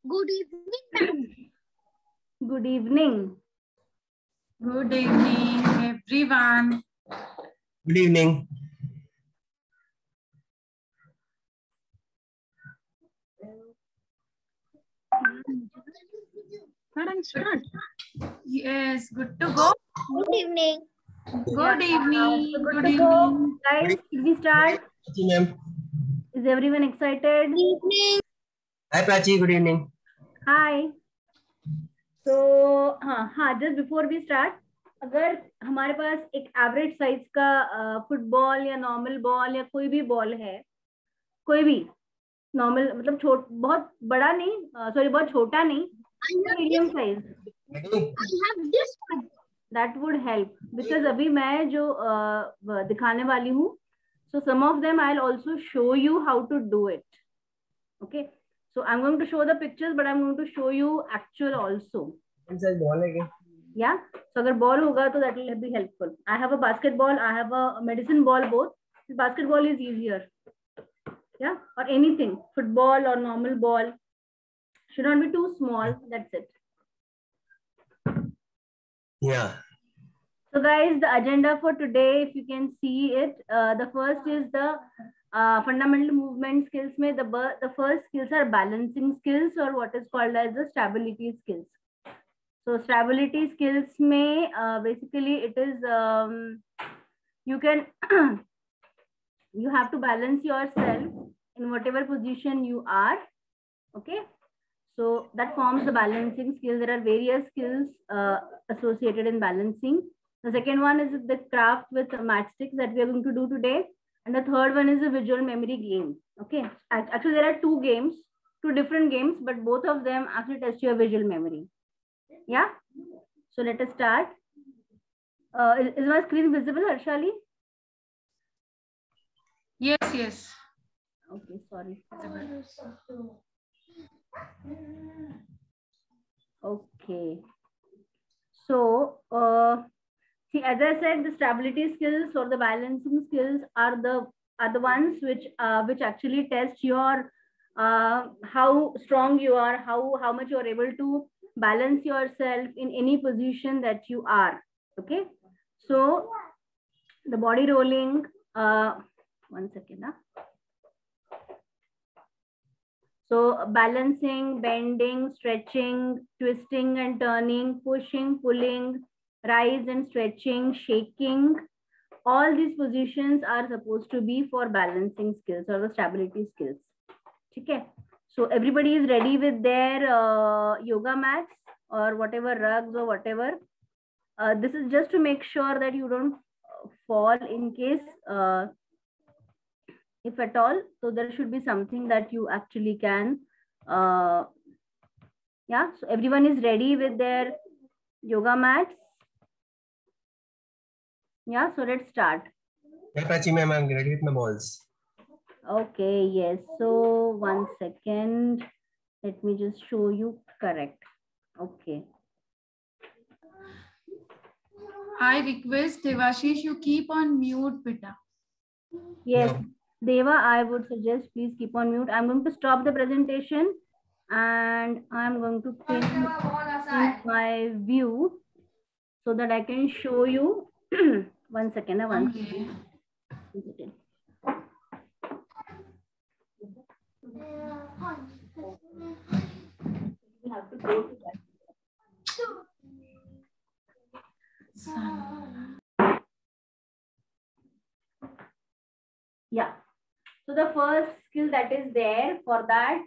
Good evening, ma'am. Good evening. Good evening, everyone. Good evening. Yes, good to go. Good evening. Good evening. So good Good to go, evening. guys. Should we start? Prachi ma'am. Is everyone excited? Good evening. Hi Prachi, good evening. Hi. So हाँ just before we start, अगर हमारे पास एक average size का football या normal ball या कोई भी ball है, कोई भी नॉर्मल मतलब बहुत बड़ा नहीं, सॉरी बहुत छोटा नहीं, medium size, I have this one. that would help because अभी मैं जो दिखाने वाली हूँ, so some of them I'll also show you how to do it. Okay, so I'm going to show the pictures but I'm going to show you actual also. Yeah, so अगर ball होगा तो that will be helpful. I have a basketball, I have a medicine ball both. Basketball is easier. Yeah, or anything, football or normal ball should not be too small. That's it. Yeah. So guys, the agenda for today, if you can see it, the first is the fundamental movement skills. Mein the first skills are balancing skills or what is called as the stability skills. So stability skills mein basically it is you can you have to balance yourself in whatever position you are. Okay, so that forms the balancing skill. There are various skills associated in balancing. The second one is the craft with matchsticks that we are going to do today. And the third one is a visual memory game. Okay, actually there are two games, two different games, but both of them actually test your visual memory. Yeah, so let us start. Is my screen visible, Harshali? Yes, yes. Okay, sorry. Okay, so see, as I said, the stability skills or the balancing skills are the ones which actually test your how strong you are, how much you are able to balance yourself in any position that you are. Okay, so the body rolling. One second. So balancing, bending, stretching, twisting and turning, pushing, pulling, rise and stretching, shaking, all these positions are supposed to be for balancing skills or the stability skills. Okay, so everybody is ready with their yoga mats or whatever, rugs or whatever. This is just to make sure that you don't fall in case if at all, so there should be something that you actually can yeah, so everyone is ready with their yoga mats. Yeah, so let's start. Hi Prachi ma'am, I'm ready with my balls. Okay, yes, so 1 second, let me just show you correct. Okay, I request Devashish, you keep on mute, beta. yes, Yeah. Deva, I would suggest please keep on mute. I'm going to stop the presentation and I'm going to pin my view so that I can show you. 1 second. Okay. We have to go to that. Yeah. So the first skill that is there, for that,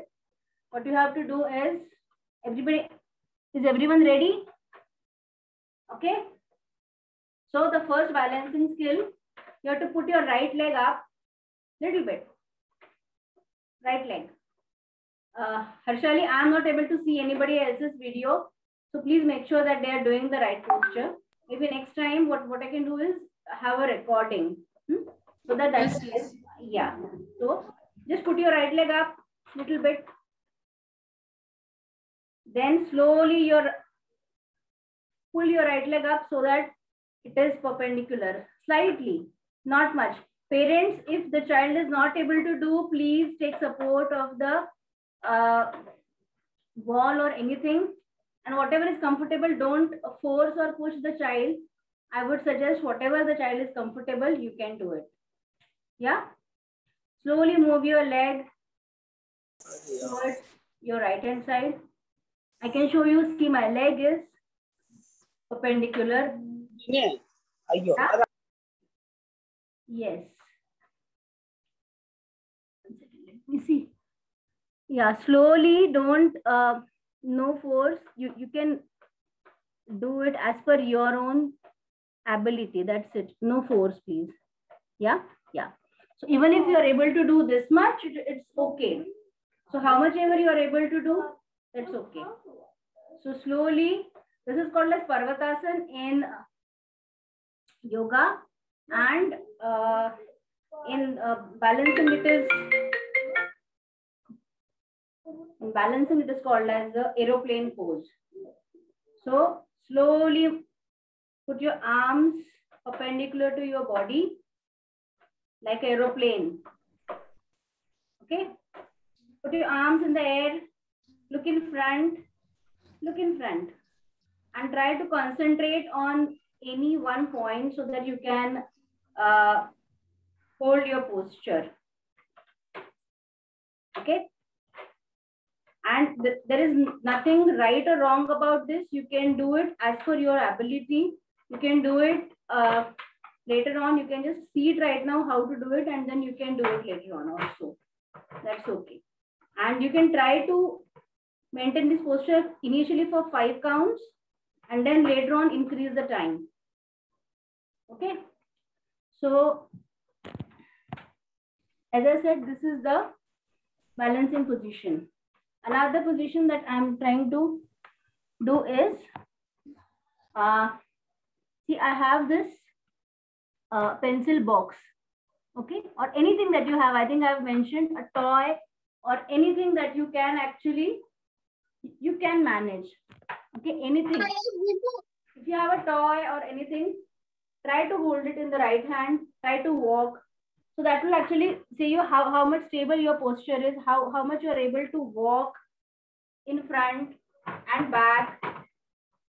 what you have to do is, is everyone ready? Okay. So the first balancing skill, you have to put your right leg up little bit. Right leg. Harshali, I am not able to see anybody else's video. So please make sure that they are doing the right posture. Maybe next time what I can do is have a recording. So that that's Yes. yeah. So just put your right leg up little bit. Then slowly pull your right leg up so that it is perpendicular. Slightly, not much. Parents, if the child is not able to do, please take support of the wall or anything, and whatever is comfortable, don't force or push the child. I would suggest whatever the child is comfortable, you can do it. Yeah. Slowly move your leg towards your right hand side. I can show you, see my leg is perpendicular. Yeah? Yes. Let me see. Yeah, slowly, don't, no force. You can do it as per your own ability. That's it. No force, please. Yeah, yeah. So even if you are able to do this much, it's okay. So how much ever you are able to do, that's okay. So slowly, this is called as Parvatasan in yoga, and in balancing it is called as the aeroplane pose. So slowly put your arms perpendicular to your body like aeroplane. Okay. Put your arms in the air, look in front, and try to concentrate on any one point so that you can hold your posture. Okay. And there is nothing right or wrong about this. You can do it as per your ability. You can do it later on. You can just see it right now how to do it, and then you can do it later on also. That's okay. And you can try to maintain this posture initially for 5 counts, and then later on increase the time. Okay. So, as I said, this is the balancing position. Another position that I'm trying to do is, see, I have this pencil box, okay, or anything that you have. I think I've mentioned a toy or anything that you can actually, you can manage, okay, anything. If you have a toy or anything, try to hold it in the right hand, try to walk. So that will actually say you how much stable your posture is, how much you are able to walk in front and back.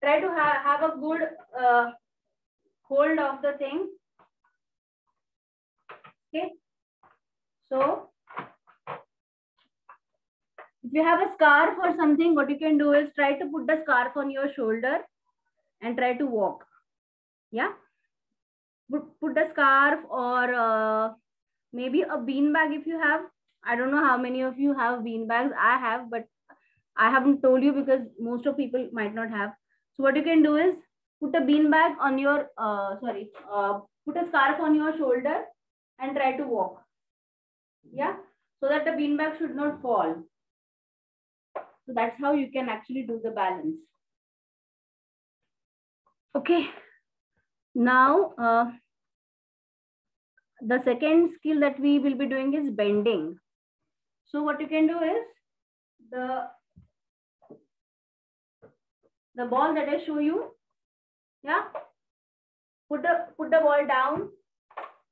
Try to have a good hold of the thing. Okay. So if you have a scarf or something, what you can do is try to put the scarf on your shoulder and try to walk. Yeah. Put the scarf, or maybe a bean bag if you have. I don't know how many of you have bean bags. I have, but I haven't told you because most of people might not have. So what you can do is put a bean bag on your, put a scarf on your shoulder and try to walk. Yeah, so that the bean bag should not fall. So that's how you can actually do the balance. Okay. Now, the second skill that we will be doing is bending. So what you can do is the ball that I show you, yeah, put the ball down,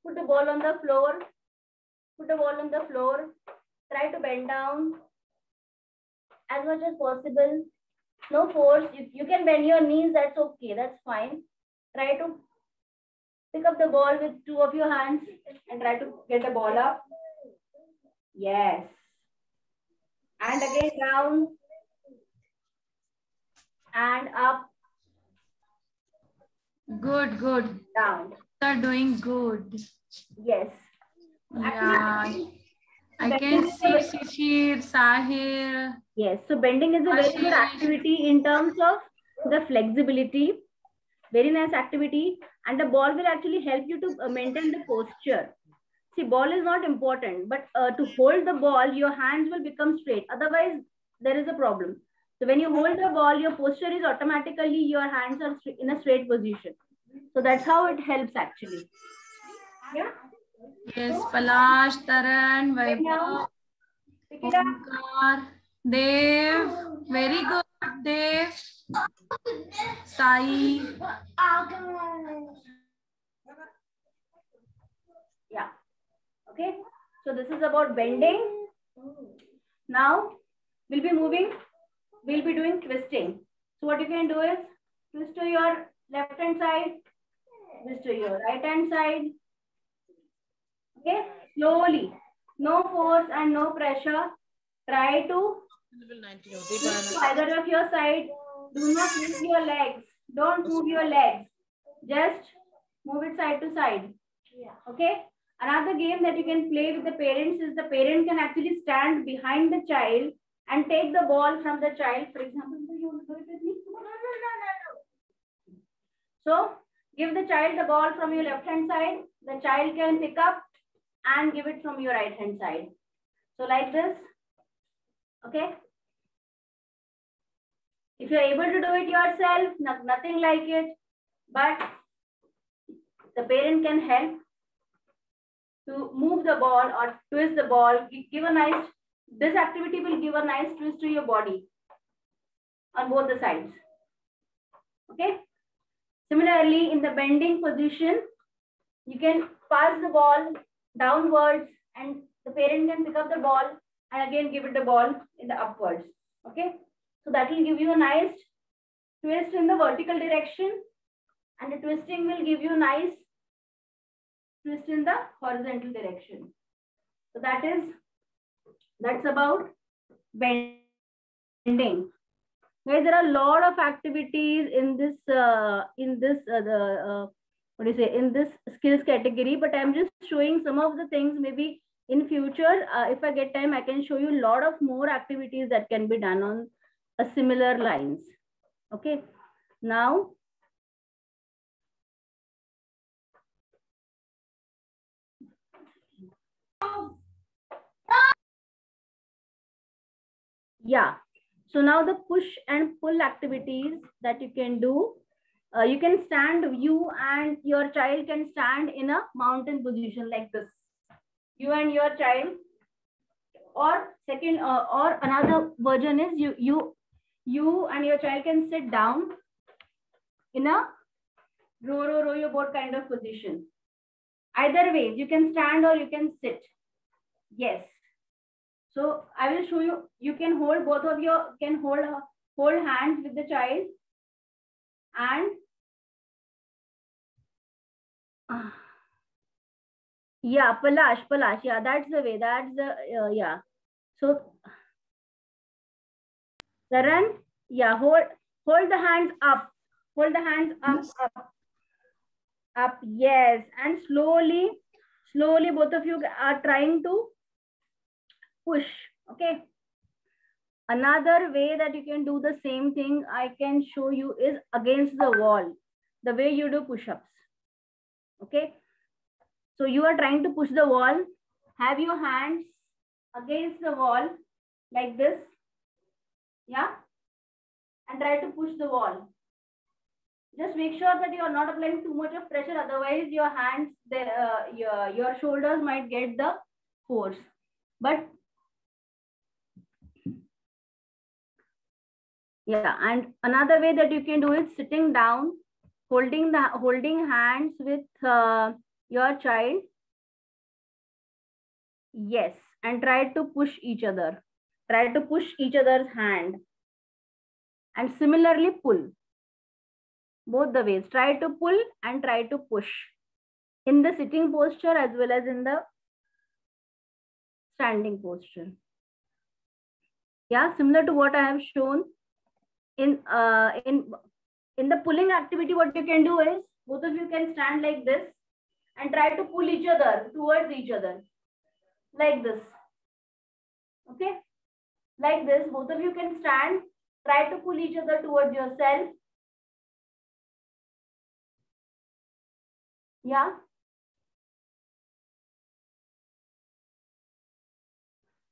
put the ball on the floor, try to bend down as much as possible. No force. You can bend your knees, that's okay, that's fine. Try to pick up the ball with 2 of your hands and try to get the ball up. Yes. And again down and up. Good, good. Down. You are doing good. Yes. Yeah. I can see Shishir, Sahil. Yes. So bending is a very good activity in terms of the flexibility. Very nice activity. And the ball will actually help you to maintain the posture. See, ball is not important, but to hold the ball, your hands will become straight. Otherwise, there is a problem. So when you hold the ball, your posture is automatically, your hands are in a straight position. So that's how it helps actually. Yeah. Yes, Palash, Taran, Vaibhav, Omkar, Dev. Very good, Dev. Sai. Yeah. Okay. So this is about bending. Now we'll be moving we'll be doing twisting. So what you can do is twist to your left hand side, twist to your right hand side. Okay, slowly, no force and no pressure. Try to twist to either of your side. Do not move your legs. Don't move your legs. Just move it side to side. Okay. Another game that you can play with the parents is the parent can actually stand behind the child and take the ball from the child. For example, you want to do it with me? So give the child the ball from your left hand side. The child can pick up and give it from your right hand side. So like this. Okay. If you're able to do it yourself, nothing like it, but the parent can help to move the ball or twist the ball. Give a nice, this activity will give a nice twist to your body on both the sides. Okay. Similarly, in the bending position, you can pass the ball downwards and the parent can pick up the ball and again give it the ball in the upwards. Okay. So that will give you a nice twist in the vertical direction, and the twisting will give you a nice twist in the horizontal direction. So that's about bending. Guys, there are a lot of activities in this in this skills category, but I'm just showing some of the things. Maybe in future, if I get time, I can show you a lot of more activities that can be done on a similar lines. Okay, now yeah, so now the push and pull activities that you can do. You can stand, you and your child can stand in a mountain position like this. You and your child, or second, or another version is you and your child can sit down in a row your boat kind of position. Either ways, you can stand or you can sit. Yes. So I will show you. You can hold, both of you can hold hands with the child, and yeah, Palash, yeah, that's the way. That's the yeah. So Karan, yeah, hold the hands up. Hold the hands up. Yes, and slowly, both of you are trying to push. Okay. Another way that you can do the same thing I can show you is against the wall. The way you do push-ups. Okay. So you are trying to push the wall. Have your hands against the wall like this. Yeah. And try to push the wall. Just make sure that you are not applying too much of pressure. Otherwise, your hands, your shoulders might get the force. But yeah, and another way that you can do is sitting down, holding hands with your child. Yes, and try to push each other. Try to push each other's hand. And similarly, pull. Both the ways. Try to pull and try to push. In the sitting posture as well as in the standing posture. Yeah, similar to what I have shown. In the pulling activity, what you can do is both of you can stand like this and try to pull each other towards each other like this. Okay, like this, both of you can stand, try to pull each other towards yourself. Yeah.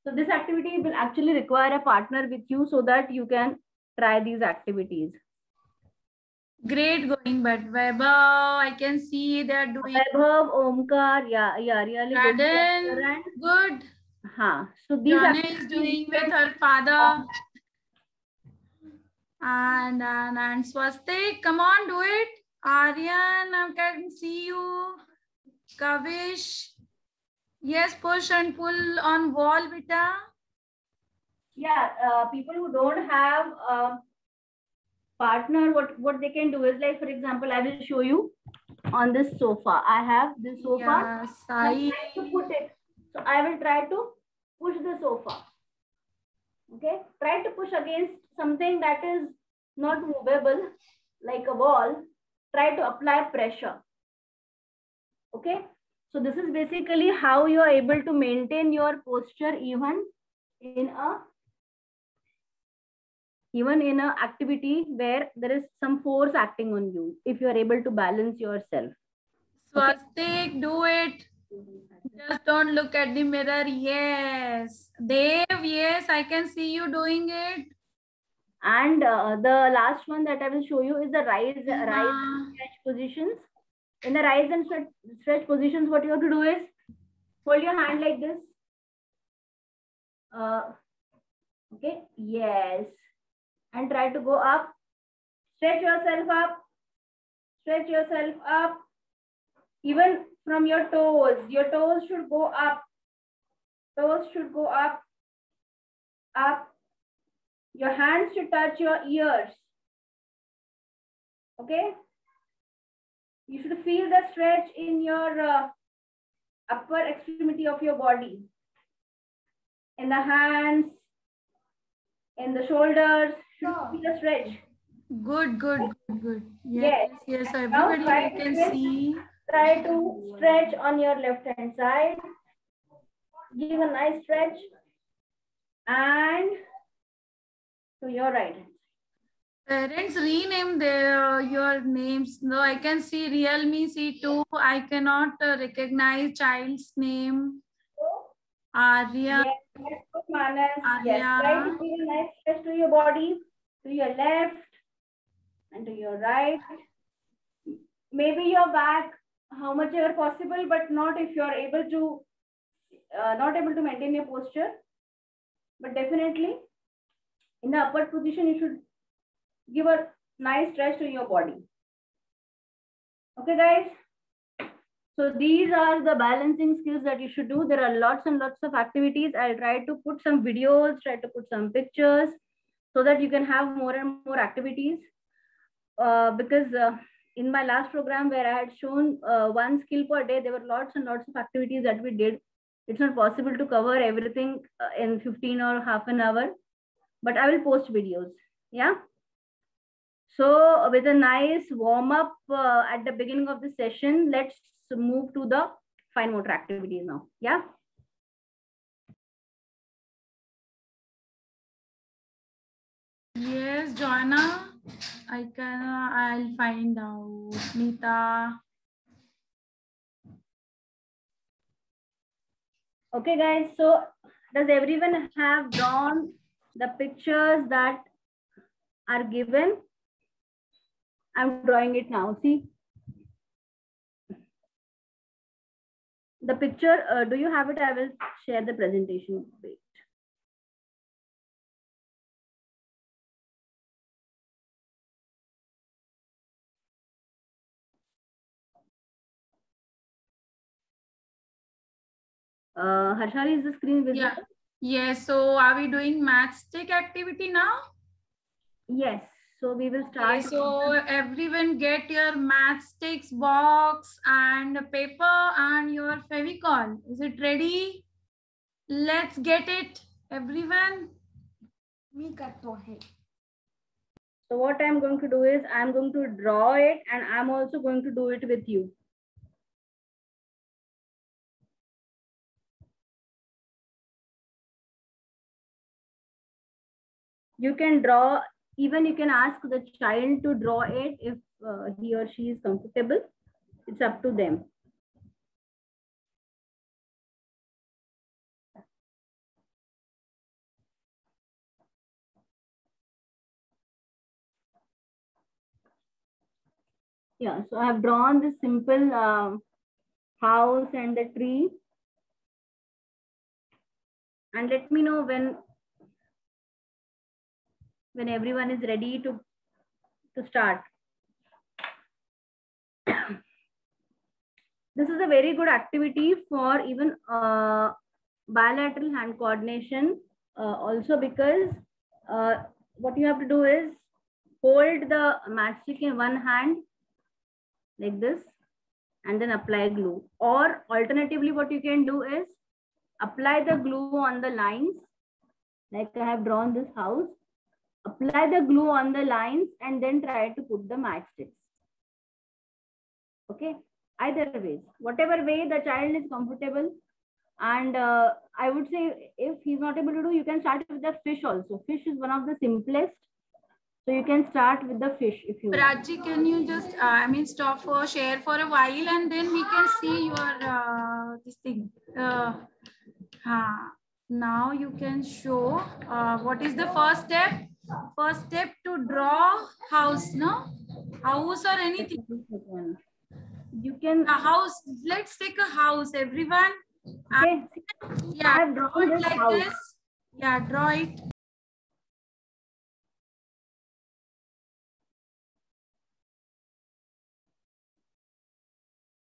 So this activity will actually require a partner with you so that you can try these activities. Great going, but Vaibhav, I can see they're doing. Vaibhav, Omkar, yeah, really good. Good. So these Jana is doing with her father. And Swastik, come on, do it. Aryan, I can see you. Kavish. Yes, push and pull on wall, beta. Yeah, people who don't have a partner, what they can do is, like, for example, I will show you on this sofa. I have this sofa. Yeah, Sai. To put it. So I will try to push the sofa. Okay, try to push against something that is not movable, like a wall. Try to apply pressure. Okay, so this is basically how you are able to maintain your posture even in a activity where there is some force acting on you, if you are able to balance yourself. Swastik, do it. Just don't look at the mirror. Yes. Dev, yes, I can see you doing it. And the last one that I will show you is the rise and stretch positions. In the rise and stretch positions, what you have to do is hold your hand like this. Okay, yes. And try to go up. Stretch yourself up. Stretch yourself up. Even from your toes should go up. Toes should go up. Up. Your hands should touch your ears. Okay. You should feel the stretch in your upper extremity of your body. In the hands, in the shoulders, should feel the stretch. Good. Yes. Everybody you can see. Try to stretch on your left hand side. Give a nice stretch. And to your right hand. Parents, rename your names. No, I can see Realme C2. I cannot recognize child's name. Arya. Yes, good manners. Yes, try to give a nice stretch to your body, to your left and to your right. Maybe your back, how much ever possible, but not if you are able to, not able to maintain your posture. But definitely, in the upward position, you should give a nice stretch to your body. Okay, guys. So these are the balancing skills that you should do. There are lots and lots of activities. I'll try to put some videos, try to put some pictures so that you can have more and more activities. Because in my last program where I had shown one skill per day, there were lots and lots of activities that we did. It's not possible to cover everything in 15 or half an hour, but I will post videos. Yeah. So with a nice warm up at the beginning of the session, let's move to the fine motor activities now. Yeah. Yes, Joanna. I'll find out. Nita. Okay, guys. So does everyone have drawn the pictures that are given? I'm drawing it now. See the picture. Do you have it? I will share the presentation. Wait. Harshali, is the screen visible? Yeah. Yes. So are we doing matchstick activity now? Yes. So we will start. Okay, so everyone get your matchsticks box and paper and your Fevicol. Is it ready? Let's get it, everyone. So what I'm going to do is I'm going to draw it and I'm also going to do it with you. You can draw, even you can ask the child to draw it if he or she is comfortable. It's up to them. Yeah, so I have drawn this simple house and the tree. And let me know when everyone is ready to start. This is a very good activity for even bilateral hand coordination Also because what you have to do is hold the matchstick in one hand like this and then apply glue. Or alternatively, what you can do is apply the glue on the lines, like I have drawn this house. Apply the glue on the lines and then try to put the matchsticks. Okay, either ways, whatever way the child is comfortable. And I would say if he's not able to do, you can start with the fish also. Fish is one of the simplest. So you can start with the fish if you want. Prachi, can you just, stop for share for a while and then we can see your this thing. Now you can show what is the first step. First step to draw house, no? House or anything. You can a house. Let's take a house, everyone. Okay. Yeah, I have drawn it this like house. this. Yeah, draw it.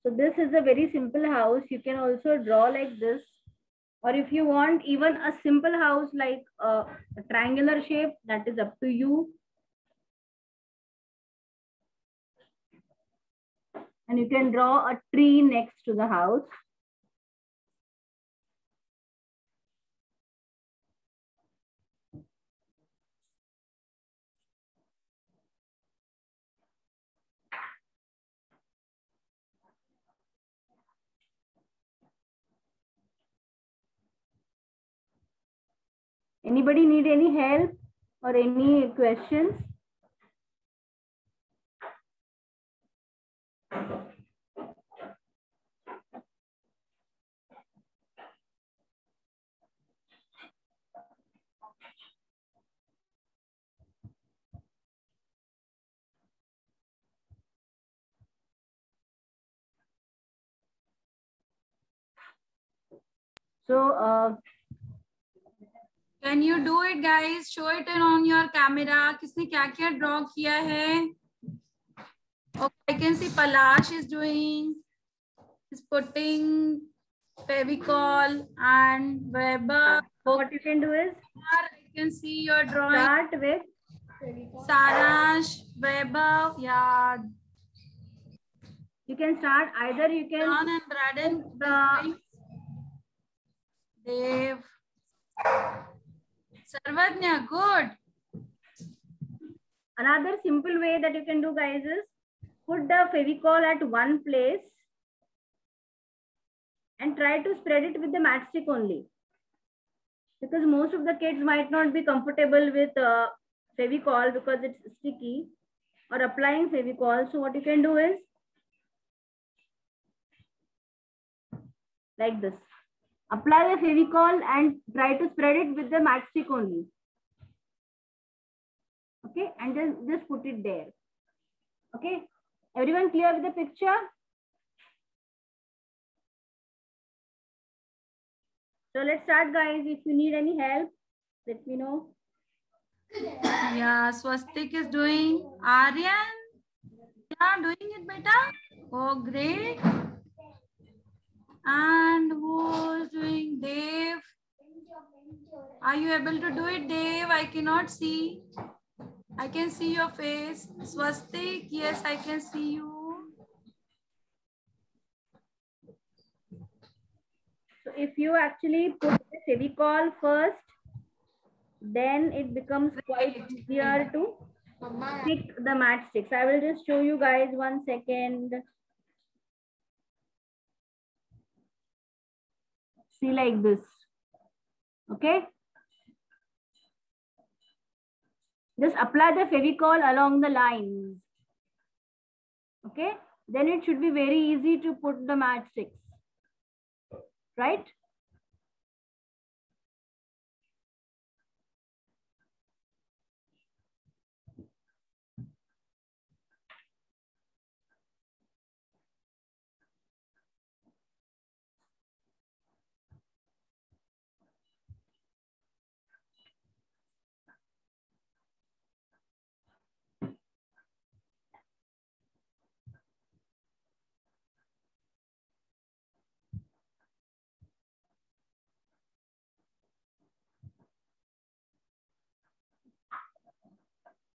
So this is a very simple house. You can also draw like this. Or if you want even a simple house like a triangular shape, that is up to you. And you can draw a tree next to the house. Anybody need any help or any questions? So Can you do it, guys? Show it on your camera. किसने क्या-क्या draw किया है? Okay, I can see Palash is doing. Is putting Fevicol and Weber. what you can do is I can see your drawing. start with Sarash, Weber, yeah. you can start either you can John and Braden. the Dave. Sarvadnya, good. another simple way that you can do, guys, is put the Fevicol at one place and try to spread it with the matchstick only. Because most of the kids might not be comfortable with Fevicol because it's sticky or applying Fevicol. So what you can do is like this. Apply the Fevicol and try to spread it with the matchstick only. Okay, and then just put it there. Okay, everyone clear with the picture? So let's start, guys. If you need any help, let me know. Yeah, Swastik is doing. Aryan, yeah, doing it better. Oh, great. And who's doing? Dave. Are you able to do it, Dave? I cannot see. I can see your face. Swastik, yes, I can see you. So if you actually put the Fevicol first, then it becomes quite easier to stick the matchsticks. I will just show you guys 1 second. See, like this. Okay. Just apply the Fevicol along the lines. Okay. Then it should be very easy to put the matchsticks. Right?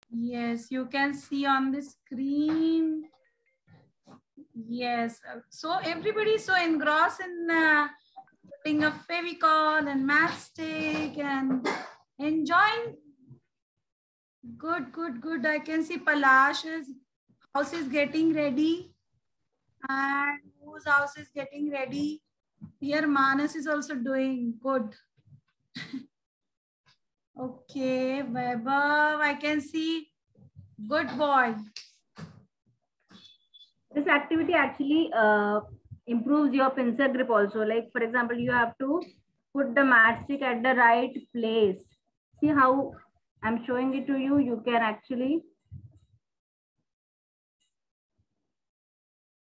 Yes, you can see on the screen. Yes, so everybody is so engrossed in putting a Fevicol and matchstick and enjoying. Good, good, good. I can see Palash's house is getting ready. And whose house is getting ready? Here Manas is also doing good. Okay, Vaibhav, I can see. Good boy. This activity actually improves your pincer grip also. Like for example, you have to put the matchstick at the right place. See how I'm showing it to you. You can actually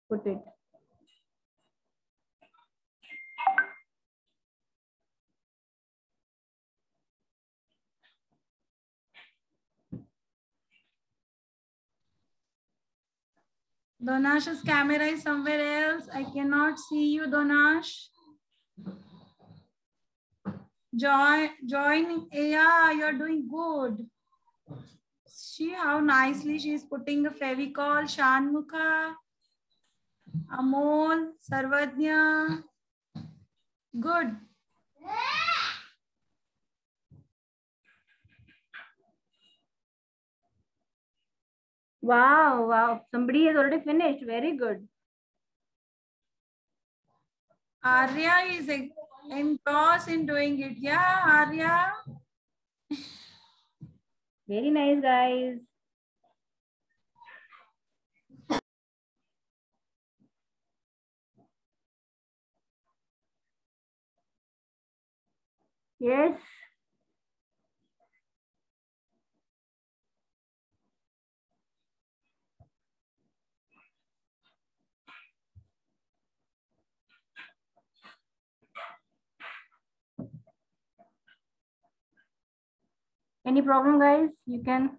put it. Donash's camera is somewhere else. I cannot see you, Donash. Join. Yeah, you're doing good. See how nicely she's putting a Fevicol. Shanmukha, Amol, Sarvadnya. Good. Wow, wow. Somebody has already finished. Very good. Arya is engrossed in doing it. Yeah, Arya. Very nice, guys. Yes. Any problem, guys? You can.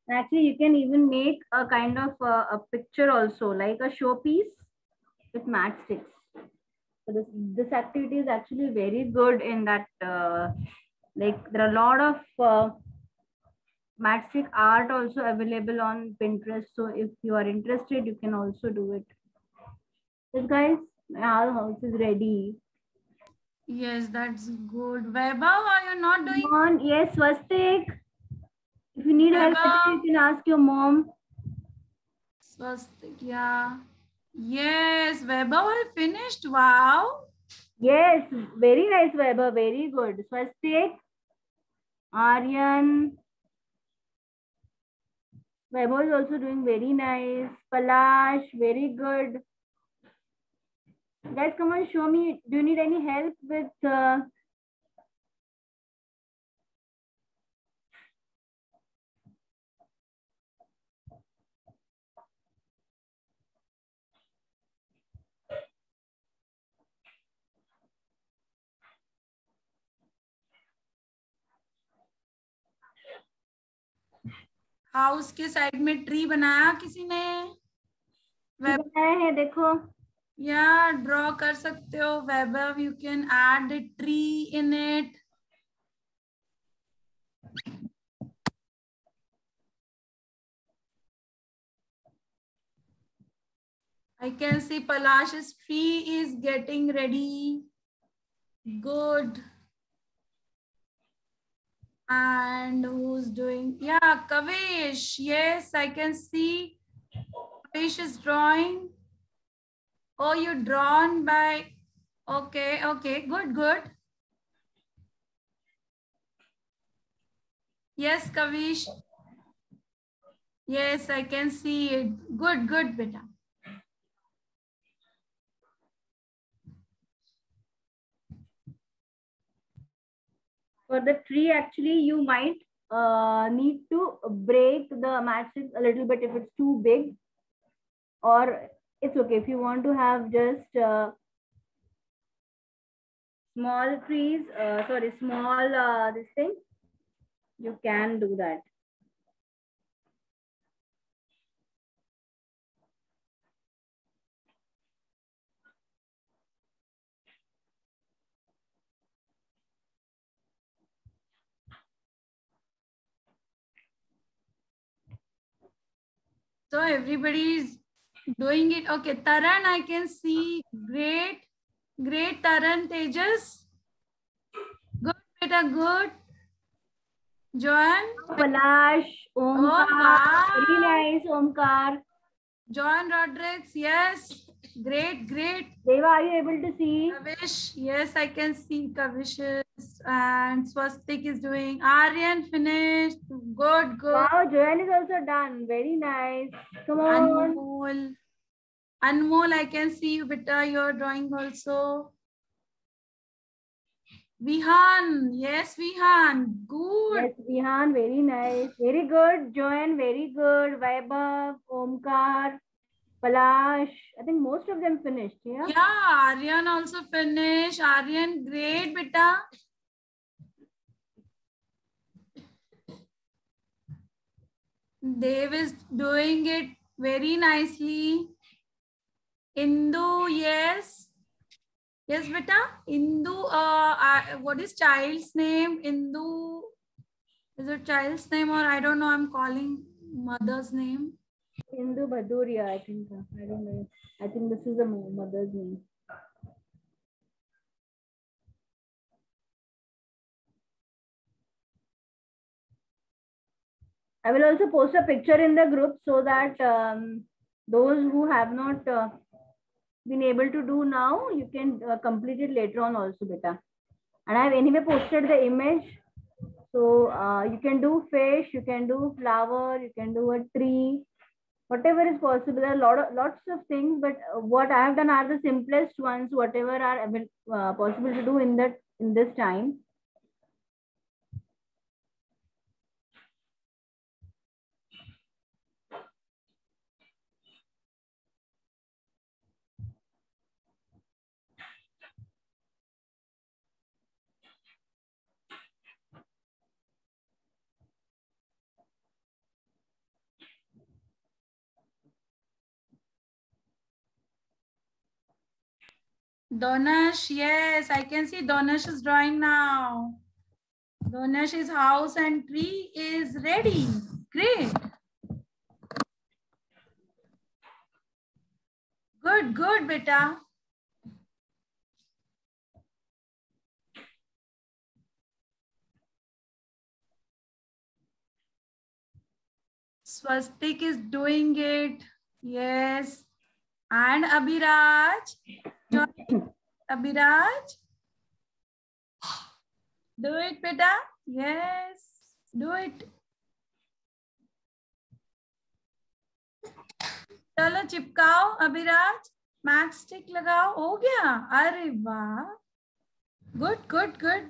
Actually, you can even make a kind of a picture also, like a showpiece with matchsticks. So this activity is actually very good in that. Like there are a lot of matchstick art also available on Pinterest. So if you are interested, you can also do it. Yes, guys, our house is ready. Yes, that's good. Vaibhav, are you not doing? Come on, yes, Swastik. If you need help, Vaibhav. you can ask your mom. Swastik, yeah. Yes, Vaibhav, I finished. Wow. Yes, very nice, Weber. Very good. Swastik, Aryan. Weber is also doing very nice. Palash, very good. Guys, come on, show me. Do you need any help with house के side में tree बनाया किसी ने? बनाया है देखो. या draw कर सकते हो. वैभव, you can add a tree in it. I can see Palash's tree is getting ready. Good. And who's doing? Yeah, Kavish. Yes, I can see Kavish is drawing. Oh, you drawn by. Okay, okay, good, good. Yes, Kavish. Yes, I can see it. Good, good, beta. For the tree, actually, you might need to break the matrix a little bit if it's too big, or it's okay if you want to have just small trees, small this thing, you can do that. So everybody is doing it. Okay, Taran, I can see. Great. Great, Taran. Tejas. Good, beta, good. Joan. Palash, Omkar, wow. very nice, Omkar. John Rodriguez, yes. Great, great. Deva, are you able to see? Kavish, yes, I can see Kavish and Swastik is doing. Aryan finished. Good, good. Wow, Joanne is also done. Very nice. Come on. Anmol. Anmol, I can see you, beta. You're drawing also. Vihan, yes, Vihan. Good. Yes, Vihan, very nice. Very good. Joanne, very good. Vaibhav, Omkar, Palash. I think most of them finished. Yeah. Yeah, Aryan also finished. Aryan, great, beta. Dave is doing it very nicely. Indu, yes. Yes, beta. Indu, what is child's name? Indu, is it child's name or I don't know, I'm calling mother's name. Indu Bhaduria, I think. I don't know. I think this is the mother's name. I will also post a picture in the group so that those who have not been able to do now, you can complete it later on also, beta. And I have anyway posted the image. So you can do fish, you can do flower, you can do a tree, whatever is possible. There are lots of things, but what I have done are the simplest ones, whatever are possible to do in this time. Donash, yes, I can see Donash is drawing now. Donash's house and tree is ready. Great. Good, good, beta. Swastik is doing it. Yes. And Abhiraj. Abhiraj. Do it, beta. Yes. Do it. चलो चिपकाओ Abhiraj match stick लगाओ हो गया अरे वाह good good good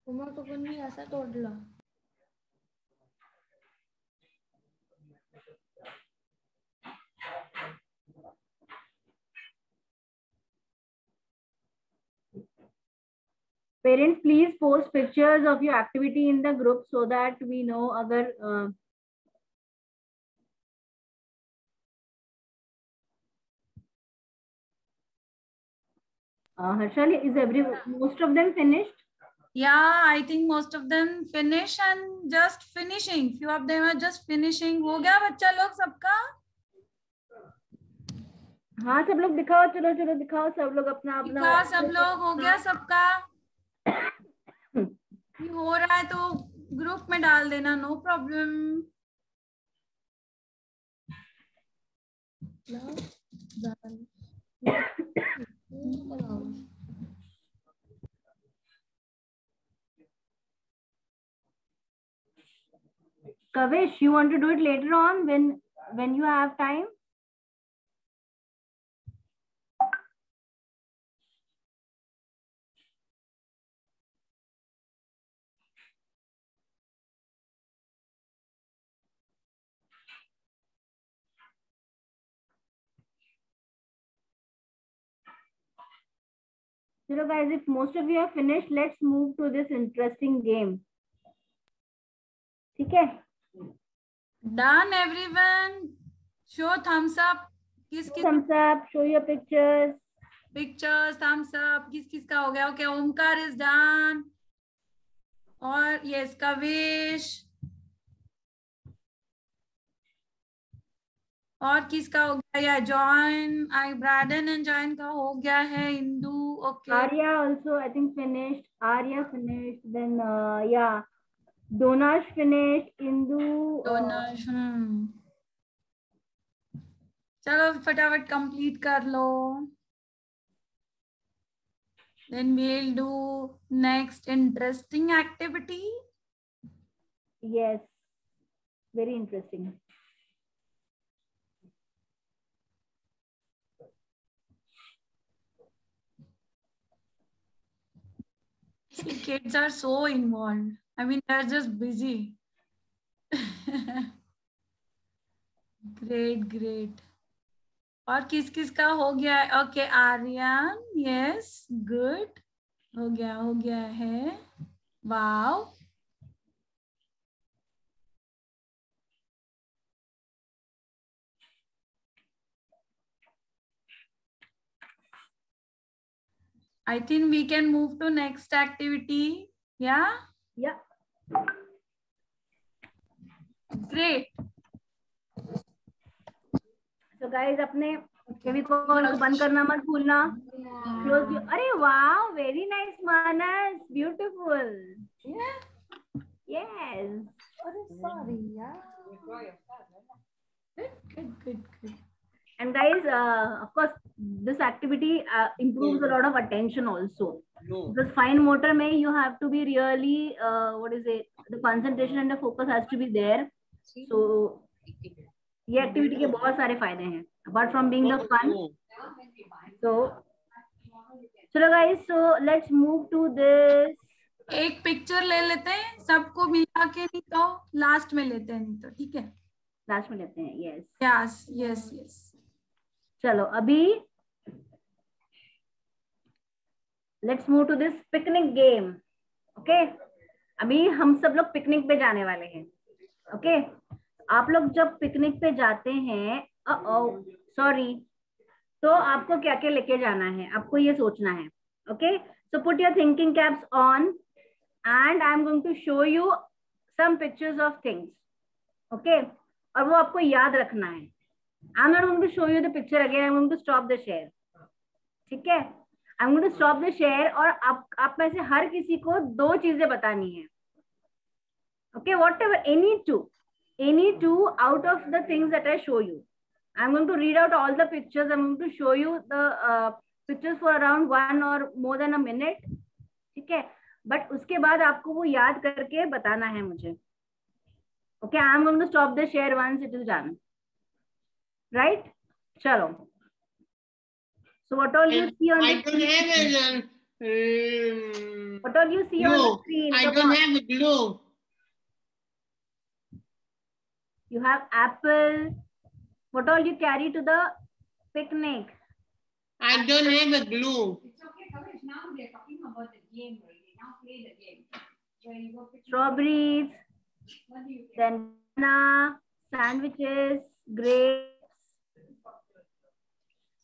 Kumar तो पण मी असा तोडला Parents, please post pictures of your activity in the group so that we know agar Harshali, is most of them finished? Yeah, I think most of them finish and just finishing. Few of them are just finishing. हो गया बच्चा लोग सबका? हाँ सब लोग दिखाओ चलो चलो दिखाओ सब लोग अपना अपना दिखाओ सब लोग हो गया सबका हो रहा है तो ग्रुप में डाल देना no problem Kavish, you want to do it later on when you have time? So guys, if most of you have finished, let's move to this interesting game. ठीक है? Done everyone. Show thumbs up. किस किस Thumbs up. Show your pictures. pictures, thumbs up. किस किस का हो गया? Okay, Omkar is done. और yes, Kavish. और किसका हो गया? या जॉन, ब्राडन एंड जॉन का हो गया है. Indu, okay. Arya also, I think, finished. Arya finished. Then, yeah, Donash finished. Indu. दोनों. चलो फटाफट कंप्लीट कर लो. Then we'll do next interesting activity. Yes, very interesting. See, kids are so involved. I mean, they're just busy. Great, great. और किस किस का हो गया है? Okay, Aryan, yes, good. हो गया है. Wow. I think we can move to next activity. Yeah? Yeah. Great. So guys, अपने फेविकॉल को बंद करना मत भूलना. Close your. अरे wow, very nice, Manas, beautiful. Yeah. Yes. Sorry, yeah. Good. And guys, of course, this activity improves a lot of attention also. Because fine motor में you have to be really, the concentration and the focus has to be there. So ये activity के बहुत सारे फायदे हैं. Apart from being the fun. So, चलो guys, so let's move to this. एक picture ले लेते हैं, सबको मिला के, नहीं तो लास्ट में लेते हैं, नहीं तो ठीक है. लास्ट में लेते हैं. Yes. चलो अभी let's move to this picnic game. Okay? अभी हम सब लोग पिकनिक पे जाने वाले हैं. Okay? आप लोग जब पिकनिक पे जाते हैं, सॉरी, तो आपको क्या क्या लेके जाना है, आपको ये सोचना है. Okay? So put your thinking caps on and I'm going to show you some pictures of things. Okay? और वो आपको याद रखना है. I'm not going to show you the picture again. I'm going to stop the share. ठीक है? I'm going to stop the share और आप में से हर किसी को 2 चीजें बतानी है. Okay, whatever, any two out of the things that I show you. I'm going to read out all the pictures. I'm going to show you the pictures for around 1 or more than a minute. ठीक है? But उसके बाद आपको वो याद करके बताना है मुझे. Okay, I'm going to stop the share once it is done. Right? Chalo. So what all you see on the screen? What all you see on the screen? I don't have a glue. You have apple. What all you carry to the picnic? I don't have a glue. It's okay, Kavish. Now they're talking about the game already. Now play the game. Where you go pick Strawberries. what do you get? Then banana, sandwiches, grapes,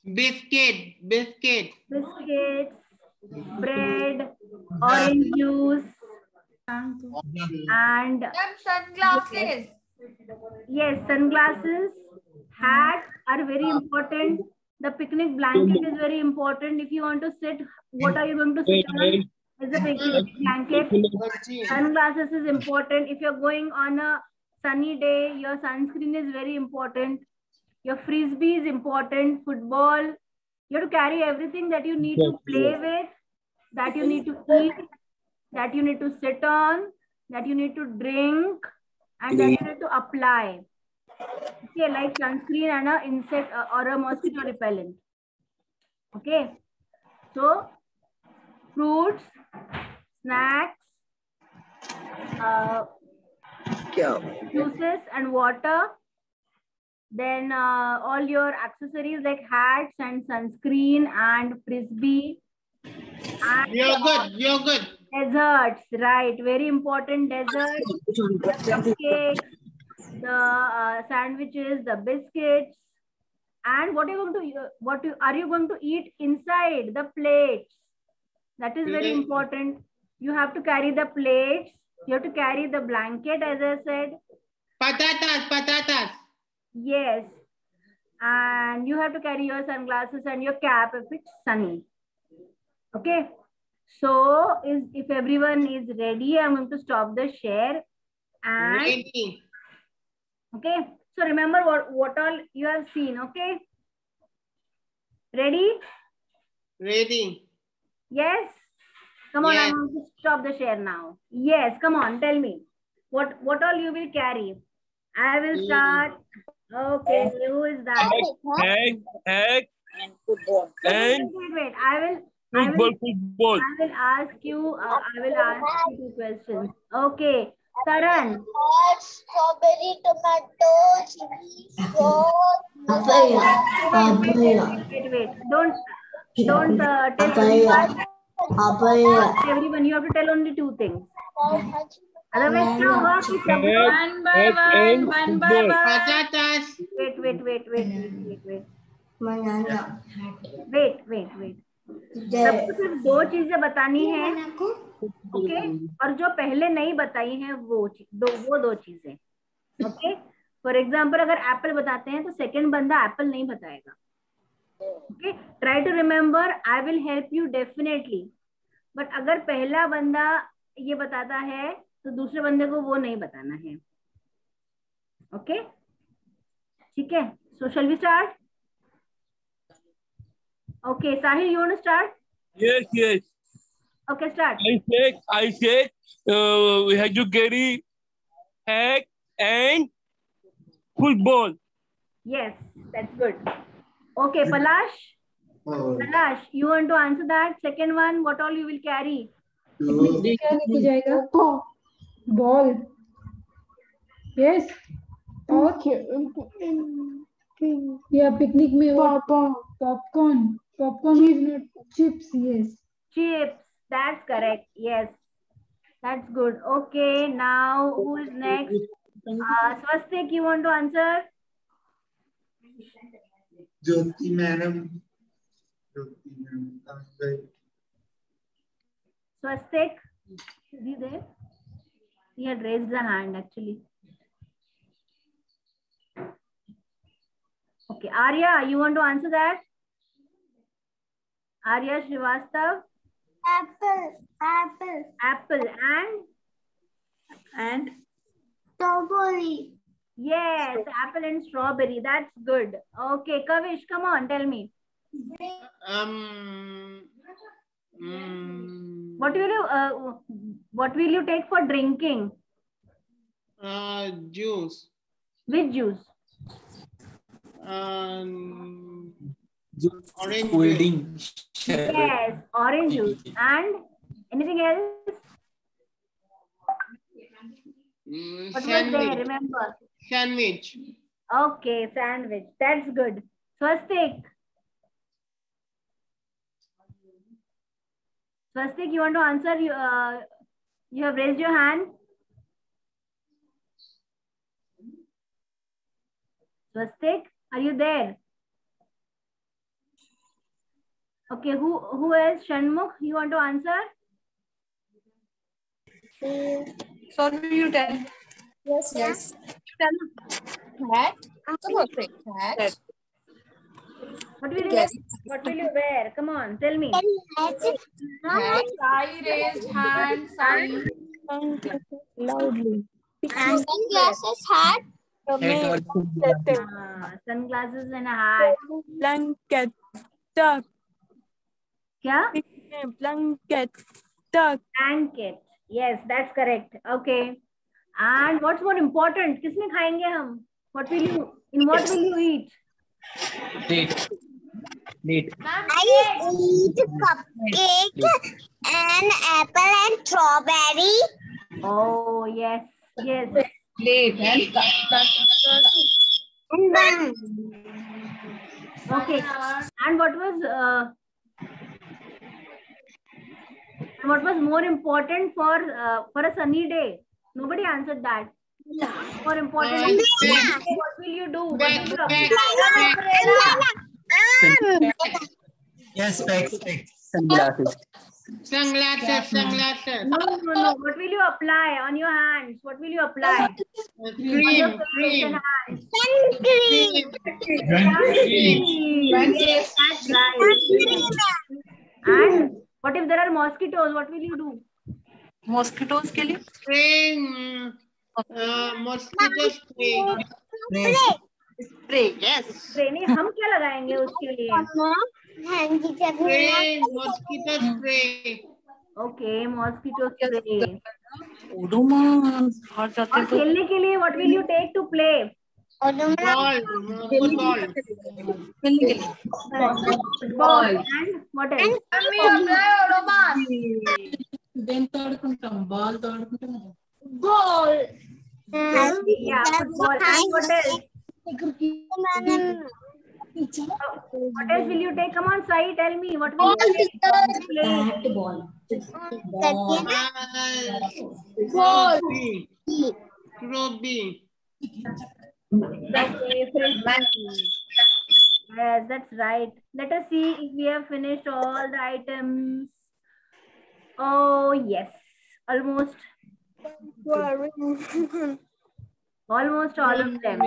Biscuit. biscuits, bread, orange juice, and Sunglasses. yes, sunglasses, hats are very important. The picnic blanket is very important. If you want to sit, what are you going to sit on? Is a picnic blanket. Sunglasses is important. If you're going on a sunny day, your sunscreen is very important. Your frisbee is important. Football. You have to carry everything that you need to play with, that you need to eat, that you need to sit on, that you need to drink, and that you need to apply. Okay, like sunscreen and a insect or a mosquito repellent. Okay, so fruits, snacks, juices and water. Then all your accessories like hats and sunscreen and frisbee And Yogurt. desserts, right? Very important. Desserts, the cupcakes, the sandwiches, the biscuits. And what are you going to are you going to eat inside the plates? That is very important. You have to carry the plates. You have to carry the blanket, as I said. Patatas. Yes. And you have to carry your sunglasses and your cap if it's sunny. Okay. So if everyone is ready, I'm going to stop the share. And Ready. okay. So remember what all you have seen. Okay. Ready? Ready. Yes. Come on, Yes. I'm going to stop the share now. Yes, come on, tell me. What all you will carry? I will start. Okay, who is that? Egg, and football. And Wait. I will ask you. I will ask you 2 questions. Okay, Taran. Strawberry, tomato, chili, Wait. Don't tell everyone. You have to tell only 2 things. Otherwise, क्या होगा कि सब One by one. Patatas. Wait. सबको सिर्फ 2 चीजें बतानी है. Okay. और जो पहले नहीं बताई हैं वो 2 चीजें. ओके. फॉर एग्जाम्पल अगर एप्पल बताते हैं तो सेकंड बंदा एप्पल नहीं बताएगा. Okay. Try to remember. I will help you definitely. But अगर पहला बंदा ये बताता है तो दूसरे बंदे को वो नहीं बताना है. ओके. ठीक है. So shall we start? Okay, Sahil, you want to start? yes. Okay, start. I said, we have to carry egg and football. Yes, that's good. Okay, Palash. Palash, you want to answer that? Second one, what all you will carry? क्या लेके जाएगा? Ball. Yes. Yeah, picnic में popcorn. Popcorn is not chips. Yes. Chips. That's correct. Yes. That's good. Okay, now who is next? Swastik, you want to answer? Jyoti madam. Swastik, is he there? He had raised the hand actually. Okay, Arya, you want to answer that? Arya Srivastav? Apple and strawberry. yes, apple and strawberry. That's good. Okay, Kavish, come on, tell me. What will you take for drinking? Juice. Which juice? Orange Holding. Yes, orange juice. And anything else? What was there? Remember? Sandwich. Okay, sandwich. That's good. Swastik. Swastik, you want to answer? You have raised your hand. Swastik, are you there? Okay, who else? Shanmukh, you want to answer? Sorry, you tell. Yes. Hat. Hat. What will you wear? Come on, tell me. Sai raised hand. Sai. Loudly. Sunglasses, hat. Sunglasses and a hat. Blanket. Duck. Kya? Blanket. Duck. Blanket. Yes, that's correct. Okay. And what's more important? किसमें खाएंगे हम? In what will you eat? Date. I eat cupcake and apple and strawberry. Oh, yes. Plate and And bun. Okay. And what was What was more important for a sunny day? Nobody answered that. More important. What will you do? What will you apply? Yes, specs. Sunglasses. Sunglasses. No. What will you apply on your hands? What will you apply? On your face and hands. Cream. Yes, that's right. And what if there are mosquitoes? What will you do? Mosquitoes के लिए Mosquito spray. spray. Yes. Spray नहीं, हम क्या लगाएंगे उसके लिए? Spray. Mosquito spray. Okay, mosquito spray. बाहर जाते और खेलने के लिए what will you take to play? Ball. Football. Ball. And what else? Ball. Yeah, football. And what else? What else will you take? Come on, Sai, tell me. What will you take to play? Trophy. Yes, that's right. Let us see if we have finished all the items. Oh, yes. Almost all of them.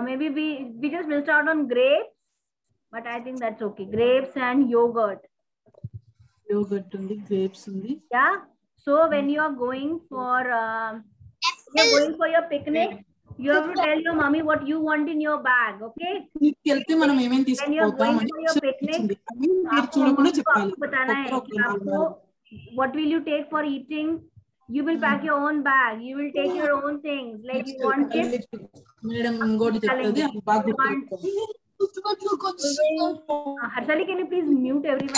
Maybe we just missed out on grapes, but I think that's okay. Grapes and yogurt. Yogurt undi, grapes undi. Yeah. So when you are going for your picnic, you have to tell your mommy what you want in your bag. Okay? When you are going for your picnic, what will you take for eating? You will pack your own bag. You will take your own things. Like you want chips. Harshali, can you please mute everyone?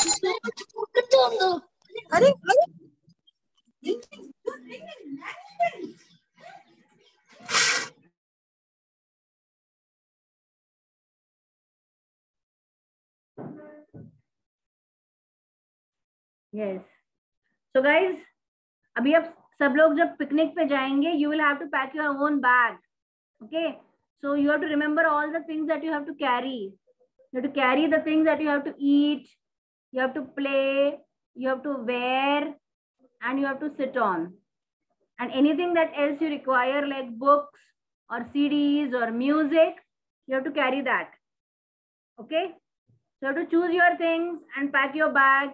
Yes. So guys, अभी आप सब लोग जब picnic पे जाएंगे, you will have to pack your own bag. Okay. So you have to remember all the things that you have to carry. You have to carry the things that you have to eat, you have to play, you have to wear, and you have to sit on. And anything that else you require, like books or CDs or music, you have to carry that. Okay? So you have to choose your things and pack your bag.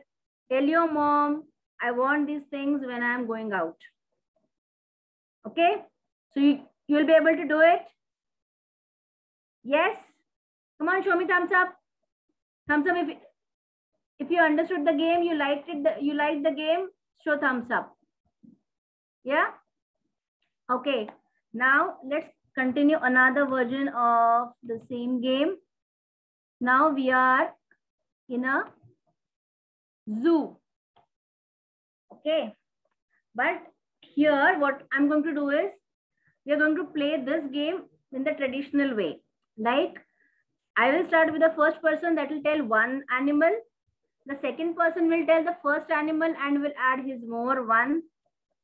Tell your mom, I want these things when I am going out. Okay? So you will be able to do it? Yes? Come on, show me thumbs up. Thumbs up if you understood the game, you liked it, you liked the game, show thumbs up. Yeah? Okay. Now let's continue another version of the same game. Now we are in a zoo. Okay. But here what I'm going to do is we are going to play this game in the traditional way. Like I will start with the first person that will tell one animal. The second person will tell the first animal and will add his more one.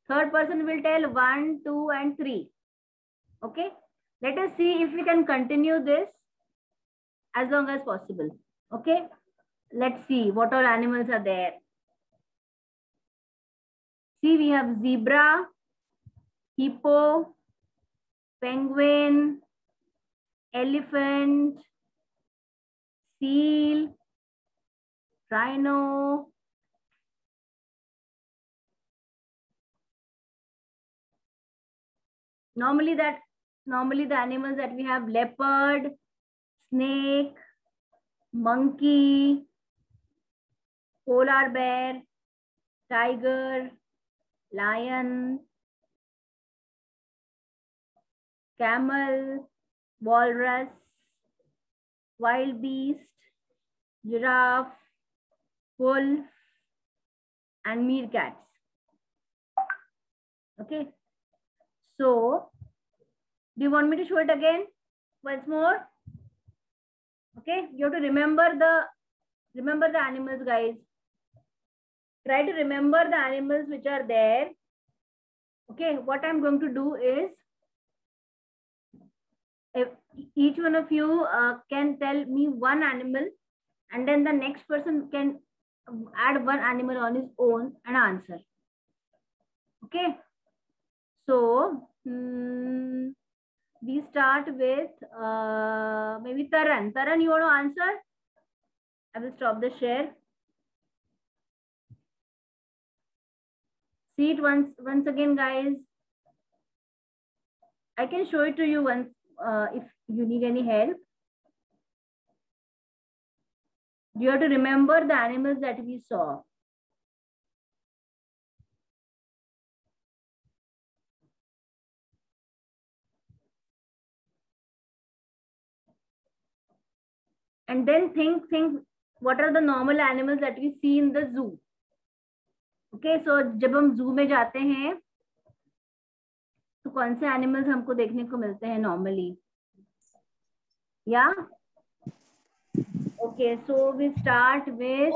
Third person will tell 1, 2, and 3. Okay. Let us see if we can continue this as long as possible. Okay. Let's see what all animals are there. See, we have zebra, hippo, penguin, elephant, seal, rhino, normally the animals that we have: leopard, snake, monkey, polar bear, tiger, lion, camel, walrus, wild beast, giraffe, wolf, and meerkats. Okay. So, do you want me to show it again once more? Okay, you have to remember the animals, guys. Try to remember the animals which are there. Okay, what I'm going to do is, if each one of you can tell me one animal, and then the next person can add one animal on his own and answer. Okay, so we start with maybe Taran. Taran, you want to answer? I will stop the share. See it once again, guys. I can show it to you once if you need any help. You have to remember the animals that we saw. And then think what are the normal animals that we see in the zoo. Okay, so जब हम zoo में जाते हैं तो कौन से animals हमको देखने को मिलते हैं normally? Yeah. Okay, so we start with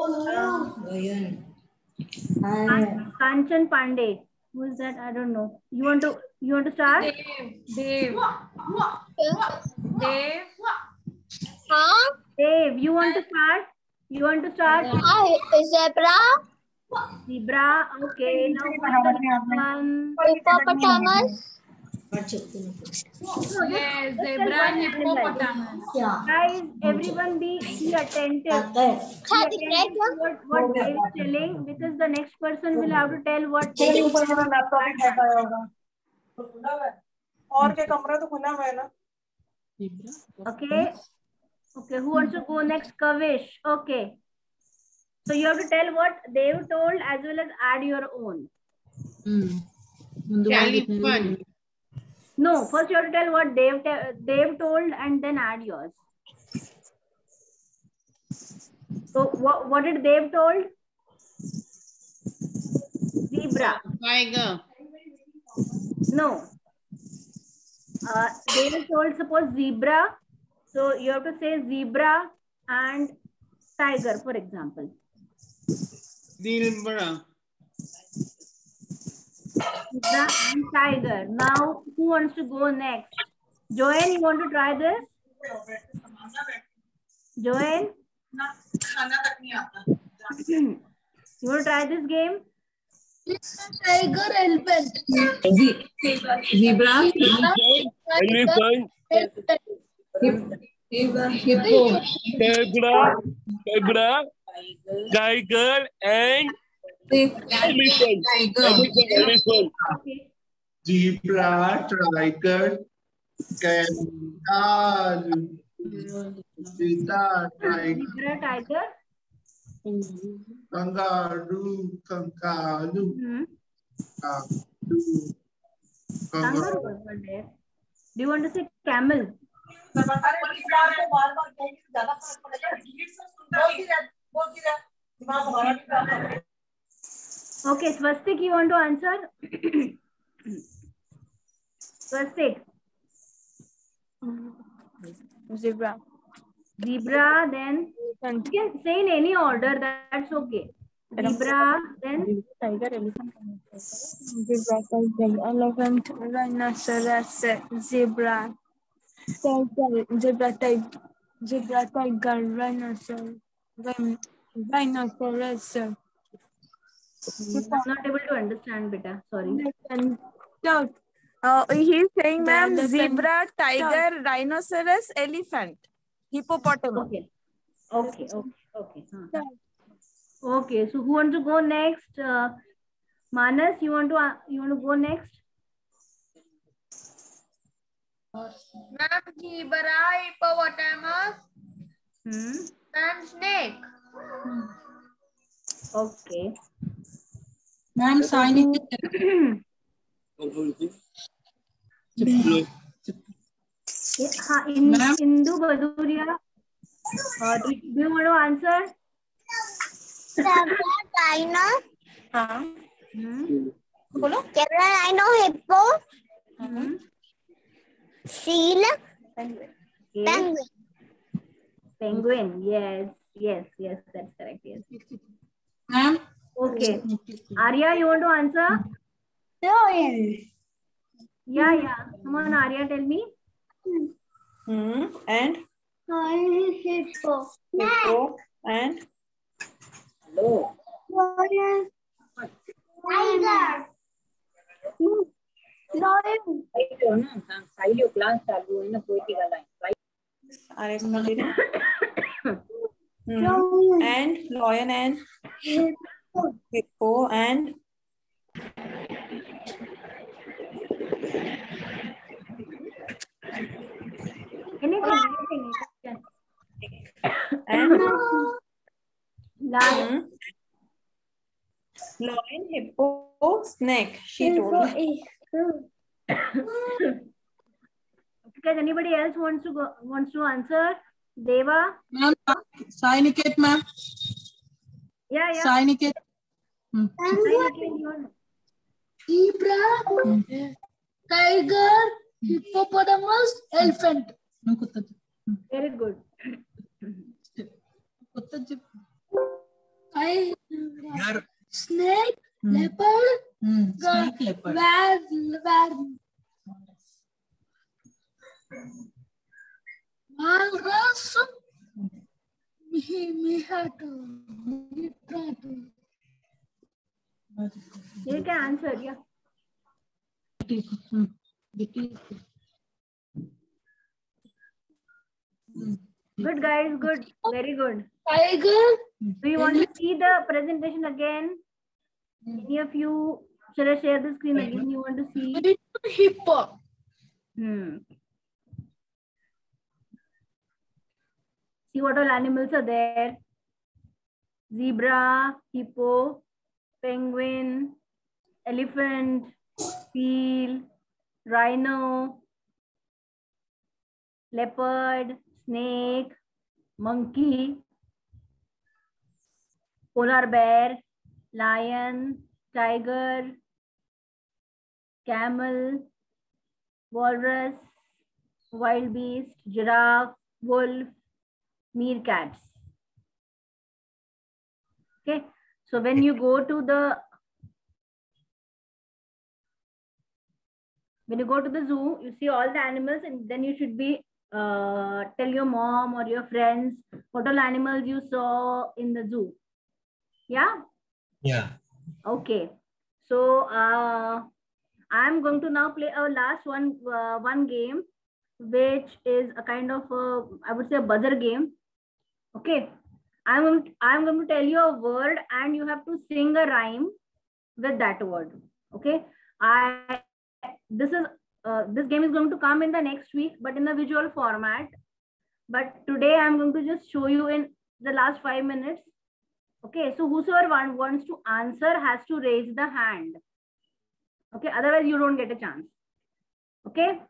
Kanchan Pandey. Who is that? I don't know. You want to start? Dave. Huh? Dave, you want to start? You want to start? Zebra. Zebra. Okay. Now Hippopotamus. Yes, zebra and hippopotamus. Guys, everyone be attentive. What Dave is telling, because the next person will have to tell what Dave is telling. Okay. Okay, who wants to go next? Kavish. Okay. So you have to tell what Dave told as well as add your own. Elephant. No, first you have to tell what Dave told and then add yours. So what did Dave told? Zebra. Tiger. No. Dave told suppose zebra. So you have to say zebra and tiger, for example. Zebra. Zebra and tiger. Now, who wants to go next? Joanne, you want to try this? Joanne? You want to try this game? Tiger, elephant. Zebra, elephant, Hippo. zebra, tiger, and elephant. Elephant. Zebra, tiger, kangaroo. Zebra, tiger, kangaroo, kangaroo. Kangaroo was one there. Do you want to say camel? Okay, Swastik, you want to answer? Swastik. Zebra. Zebra, then you can say in any order, that's okay. Zebra, then Tiger, elephant. Zebra, tiger, elephant, rhinoceros, zebra. Tiger, zebra, tiger, zebra, tiger, rhinoceros, rhinoceros. I'm not able to understand, beta. Sorry. He's saying, ma'am, zebra, tiger, rhinoceros, elephant, hippopotamus. Okay. Okay. Okay. So who wants to go next? Manas, you want to go next? Ma'am, zebra, hippopotamus, and snake. Okay. Ma'am, signing. Indu Baduria, do you want to answer? Rhino. Rhino, hippo. Seal. Penguin. Penguin. Yes, that's correct. Yes. Ma'am, Okay. Arya, you want to answer? Lion. Yeah. Come on, Arya, tell me. And Hippo. hippo and Lion. Tiger. and lion and hippo and Anything. and Lion. lion, hippo, snake. She told me. Because anybody else wants to answer? Deva? Ma'am, Sai Niket, ma'am. Yeah. Sai Niket. Zebra, tiger, hippopotamus, elephant. Very good. Snake, leopard, Snake, leopard. Walrus, You can answer, yeah. Good guys, good. Very good. tiger, Do you want to see the presentation again? Any of you, shall I share the screen again? You want to see? hippo. See what all animals are there. Zebra, hippo, penguin, elephant, seal, rhino, leopard, snake, monkey, polar bear, lion, tiger, camel, walrus, wild beast, giraffe, wolf, meerkats. Okay, so when you go to the zoo, you see all the animals, and then you should be tell your mom or your friends what all animals you saw in the zoo. Yeah. Okay, so I'm going to now play our last one game, which is a kind of I would say a buzzer game. Okay, I'm going to tell you a word and you have to sing a rhyme with that word. Okay, this game is going to come in the next week, but in a visual format. But today I'm going to just show you in the last 5 minutes. Okay, so whosoever wants to answer has to raise the hand. Okay, otherwise you don't get a chance. Okay,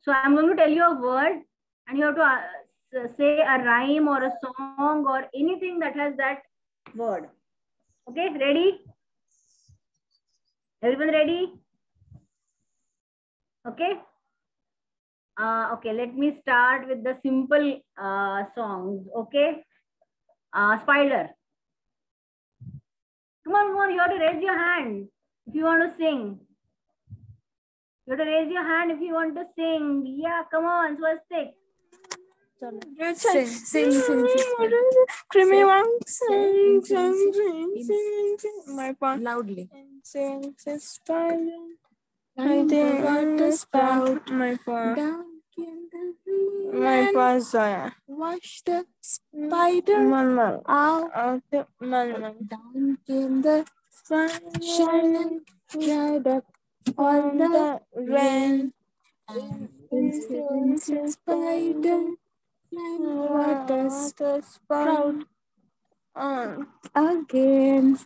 so I'm going to tell you a word and you have to say a rhyme or a song or anything that has that word. Okay, ready? Everyone ready? Okay. Okay, let me start with the simple songs. Okay. Spider. Come on, you have to raise your hand if you want to sing. You have to raise your hand if you want to sing. Yeah, come on, Swastik. Sing. Creamy one. Sing. My part. Loudly. Sing, spider. I think on the spout. My part. My part. Watch the spider. Out the down came the sun shining. Dried up on the rain. Instant spider. What a sprout. Again.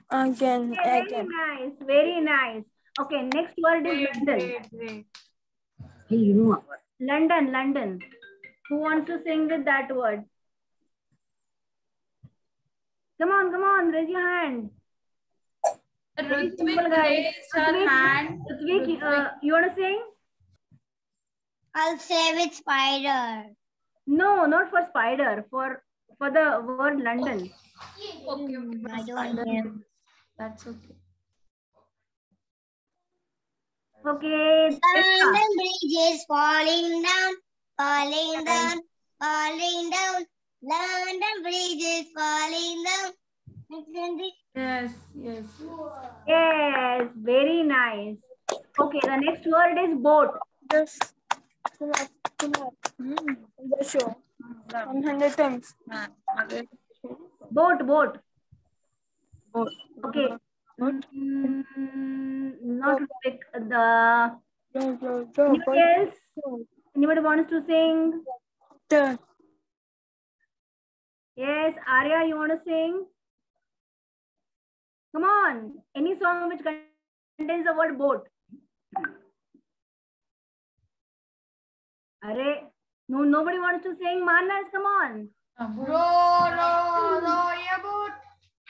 Very nice. Okay, next word is London. London. Who wants to sing with that word? Come on, raise your hand. Rutvik raised her hand. Rutvik, you want to sing? I'll say with spider. No, not for spider. For the word London. Okay. I don't know. That's okay. Okay. London Bridge is falling down, falling down, falling down. London Bridge is falling down. Yes, yes. Yes, very nice. Okay, the next word is boat. Yes. The show. 100 times. Boat, boat. Boat. Okay. Not pick the. Anybody else? Anybody wants to sing? Yes, Arya, you want to sing? Come on. Any song which contains the word boat. Array. No, nobody wants to sing. Manas, come on. Row, row, row your boat.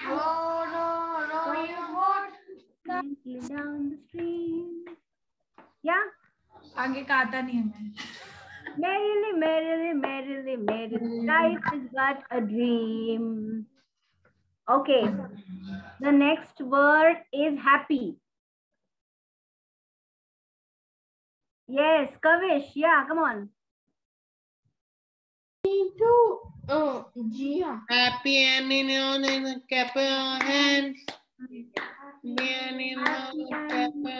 Row, row, row your boat. Gently down the stream. Yeah. आगे का आता नहीं है मैं. Merrily, merrily, merrily, merrily, life is but a dream. Okay. The next word is happy. Yes, Kavish. Yeah, come on. Happy and clap your hands.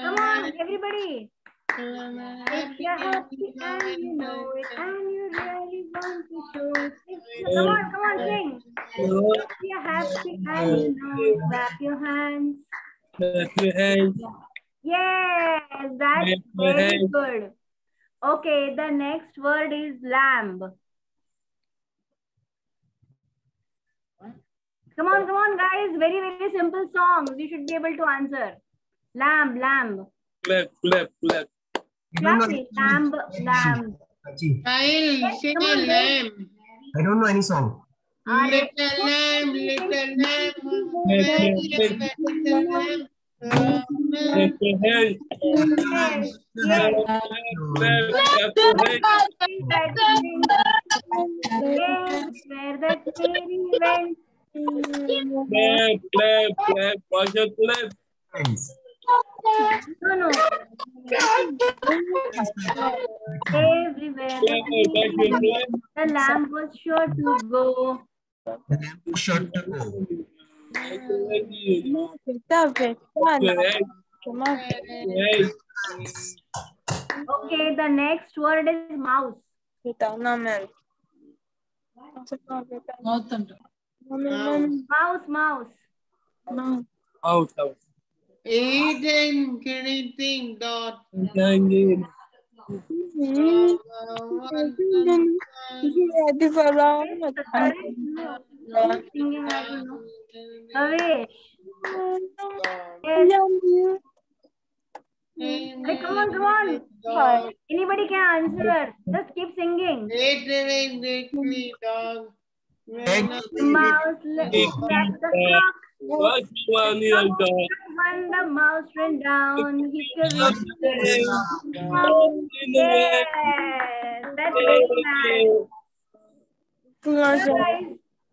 Come on, everybody. If you're happy and you know it and you really want to show it. Come on, sing. If you're happy and you know it, clap your hands. Clap your hands. Yes, that's very good. Okay, the next word is lamb. Come on, guys. Very, very simple songs. You should be able to answer. Lamb, lamb. Clap, clap, clap. Clap it. Lamb, lamb. I'll sing a lamb. I don't know any song. Little lamb, little lamb. Little lamb. Clap your hands. Yes, yes. Where the fairy went. Clap, clap, clap. Watch your clap. No. Everywhere the lamb was sure to go. The lamb was sure to go. Okay, the next word is mouse. Mouse. Out. Anything dot. Singing, I don't know. Kavish. Hey, come on. Anybody can answer. Just keep singing. Mouse left the clock. What's one year dog? When the mouse ran down, he could reach Yes, Yes, that's very nice. So guys, I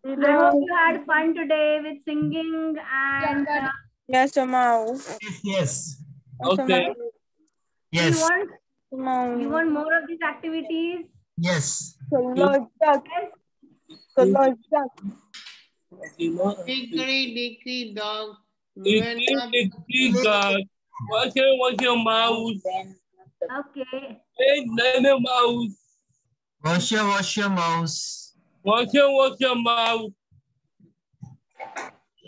hope you had fun today with singing and Yes, mouse. Yes. Okay. Yes. You want more of these activities? Yes. Hickory dickory dog. Dickory dog. What's your mouse? Okay. Hey, nana mouse. Wash your mouse. Wash your mouse.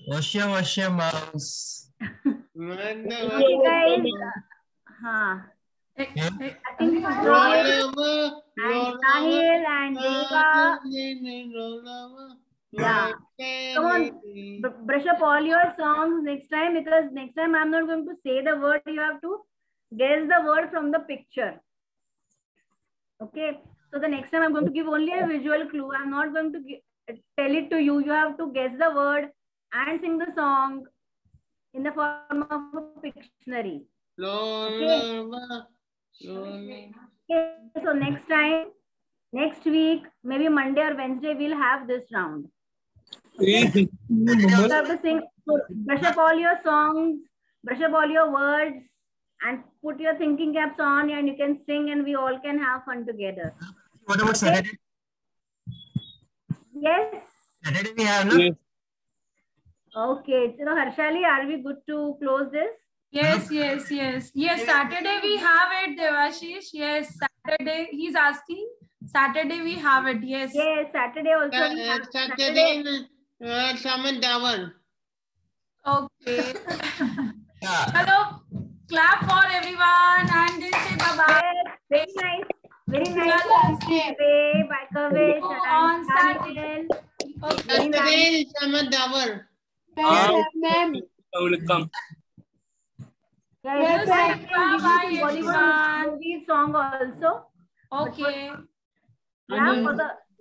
Wash your mouse. Okay, guys. I think Sahil and Deva. Yeah. Come on, brush up all your songs next time, because next time I'm not going to say the word. You have to guess the word from the picture. Okay. So the next time I'm going to give only a visual clue. I'm not going to tell it to you. You have to guess the word and sing the song in the form of a Pictionary. Okay. Okay. So next time, next week, maybe Monday or Wednesday, we'll have this round. You have to sing. Brush up all your songs. Brush up all your words. And put your thinking caps on, and you can sing, and we all can have fun together. What about Saturday? Yes. Saturday we have, no? Yes. Okay. So, Harshali, are we good to close this? Yes, yes, yes. Yes, Saturday we have it, Devashish. Yes, Saturday. He's asking. Saturday we have it. Yes. Yes, Saturday also. We have Saturday in Saman Dawan. Okay. Hello. Clap for everyone and then say bye-bye. Very nice. Very nice. Today by Kavish on Saturday. Saturday in Saman Dawan. Ma'am. Welcome. Yes, I can give you Bollywood movie song also. Okay. Yeah,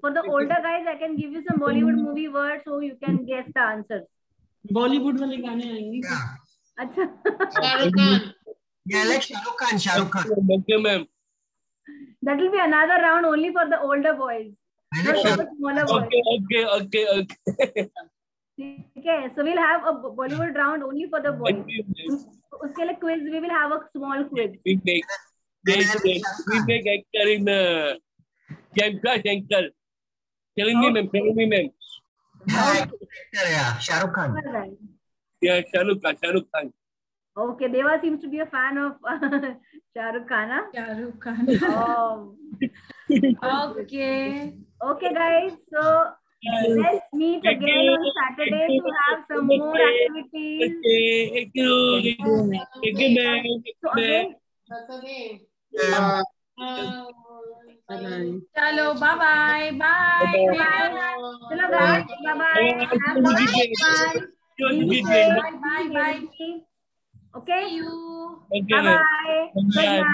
for the older guys, I can give you some Bollywood movie words so you can guess the answers. Bollywood वाले गाने आएंगे अच्छा Shahrukh Khan. Yeah, like Shahrukh Khan. Okay, ma'am. That will be another round only for the older boys. Not for the smaller boys. Okay. Okay, so we'll have a Bollywood round only for the boys. उसके लिए quiz, we will have a small quiz. We make actor in Shankar. Telling me, ma'am. Yeah, Shahrukh Khan. Right. Yeah, Shahrukh Khan. Okay, Deva seems to be a fan of Shahrukh Khan. Huh? Shahrukh Khan. Oh. Okay. Okay, guys. So let's meet again on Saturday to have some more activities. Okay, So again. Chalo, bye-bye. Bye. Chalo, guys. Bye-bye. Have fun. Bye. Okay. See you. Bye-bye. Good night.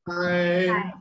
Bye. Bye.